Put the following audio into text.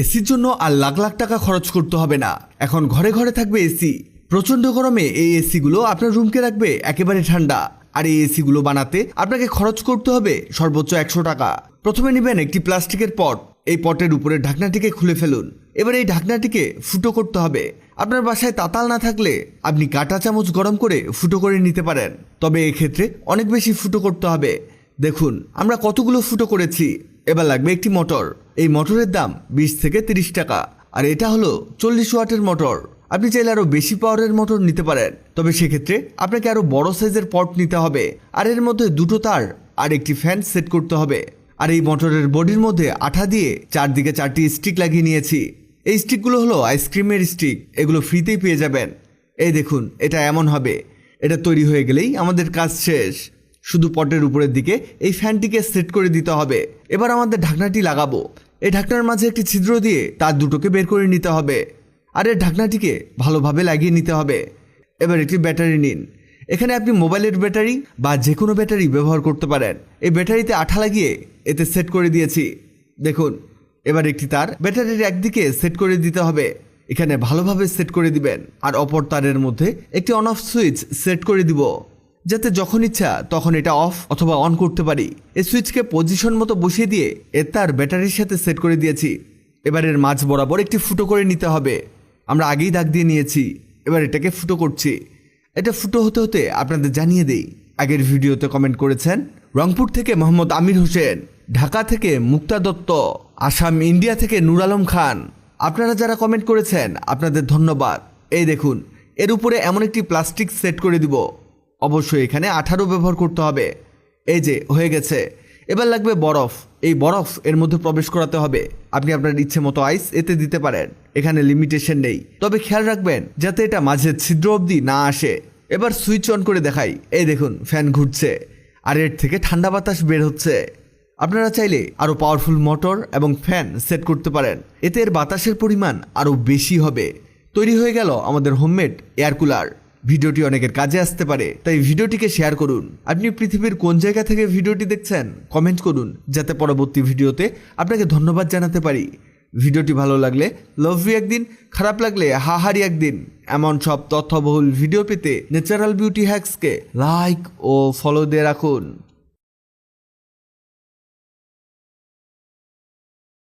এসির জন্য আর লাখ লাখ টাকা খরচ করতে হবে না। এখন ঘরে ঘরে থাকবে এসি। প্রচণ্ড গরমে এই এসিগুলো আপনার রুমকে রাখবে একেবারে ঠান্ডা। আর এই এসিগুলো বানাতে আপনাকে খরচ করতে হবে সর্বোচ্চ 100 টাকা। প্রথমে নেবেন একটি প্লাস্টিকের পট। এই পটের উপরে ঢাকনাটিকে খুলে ফেলুন। এবার এই ঢাকনাটিকে ফুটো করতে হবে। আপনার বাসায় তাতাল না থাকলে আপনি কাঁটা চামচ গরম করে ফুটো করে নিতে পারেন, তবে এক্ষেত্রে অনেক বেশি ফুটো করতে হবে। দেখুন আমরা কতগুলো ফুটো করেছি। এবার লাগবে একটি মোটর। এই মোটরের দাম 20 থেকে 30 টাকা। আর এটা হলো 40 ওয়াটের মোটর। আপনি চাইলে আরও বেশি পাওয়ারের মোটর নিতে পারেন, তবে সেক্ষেত্রে আপনাকে আরও বড় সাইজের পট নিতে হবে। আর এর মধ্যে দুটো তার আর একটি ফ্যান সেট করতে হবে। আর এই মোটরের বডির মধ্যে আঠা দিয়ে চারদিকে 4টি স্টিক লাগিয়ে নিয়েছি। এই স্টিকগুলো হলো আইসক্রিমের স্টিক। এগুলো ফ্রিতেই পেয়ে যাবেন। এই দেখুন, এটা এমন হবে। এটা তৈরি হয়ে গেলেই আমাদের কাজ শেষ। শুধু পটের উপরের দিকে এই ফ্যানটিকে সেট করে দিতে হবে। এবার আমাদের ঢাকনাটি লাগাবো। এই ঢাকনার মাঝে একটি ছিদ্র দিয়ে তার দুটোকে বের করে নিতে হবে। আর এই ঢাকনাটিকে ভালোভাবে লাগিয়ে নিতে হবে। এবার একটি ব্যাটারি নিন। এখানে আপনি মোবাইলের ব্যাটারি বা যে কোনো ব্যাটারি ব্যবহার করতে পারেন। এই ব্যাটারিতে আঠা লাগিয়ে এতে সেট করে দিয়েছি। দেখুন, এবার একটি তার ব্যাটারির একদিকে সেট করে দিতে হবে। এখানে ভালোভাবে সেট করে দিবেন। আর অপর তারের মধ্যে একটি অন অফ সুইচ সেট করে দিব, যাতে যখন ইচ্ছা তখন এটা অফ অথবা অন করতে পারি। এই সুইচকে পজিশন মতো বসিয়ে দিয়ে এর তার ব্যাটারির সাথে সেট করে দিয়েছি। এবার এর মাঝ বরাবর একটি ফুটো করে নিতে হবে। আমরা আগেই দাগ দিয়ে নিয়েছি। এবার এটাকে ফুটো করছি। এটা ফুটো হতে হতে আপনাদের জানিয়ে দেই, আগের ভিডিওতে কমেন্ট করেছেন রংপুর থেকে মোহাম্মদ আমির হোসেন, ঢাকা থেকে মুক্তা দত্ত, আসাম ইন্ডিয়া থেকে নূর আলম খান। আপনারা যারা কমেন্ট করেছেন আপনাদের ধন্যবাদ। এই দেখুন, এর উপরে এমন একটি প্লাস্টিক সেট করে দিব। অবশ্যই এখানে আঠারো ব্যবহার করতে হবে। এই যে হয়ে গেছে। এবার লাগবে বরফ। এই বরফ এর মধ্যে প্রবেশ করাতে হবে। আপনি আপনার ইচ্ছে মতো আইস এতে দিতে পারেন, এখানে লিমিটেশন নেই। তবে খেয়াল রাখবেন যাতে এটা মাঝে ছিদ্র অবধি না আসে। এবার সুইচ অন করে দেখাই। এই দেখুন, ফ্যান ঘুরছে আর এর থেকে ঠান্ডা বাতাস বের হচ্ছে। আপনারা চাইলে আরও পাওয়ারফুল মোটর এবং ফ্যান সেট করতে পারেন। এতে এর বাতাসের পরিমাণ আরও বেশি হবে। তৈরি হয়ে গেল আমাদের হোমমেড এয়ার কুলার। ভিডিওটি অনেকের কাজে আসতে পারে, তাই ভিডিওটিকে শেয়ার করুন। আপনি পৃথিবীর কোন জায়গা থেকে ভিডিওটি দেখছেন কমেন্ট করুন, যাতে পরবর্তী ভিডিওতে আপনাকে ধন্যবাদ জানাতে পারি। ভিডিওটি ভালো লাগলে লাভ ইউ একদিন, খারাপ লাগলে হাহারি একদিন। এমন সব তথ্যবহুল ভিডিও পেতে ন্যাচারাল বিউটি হ্যাক্সকে লাইক ও ফলো দিয়ে রাখুন।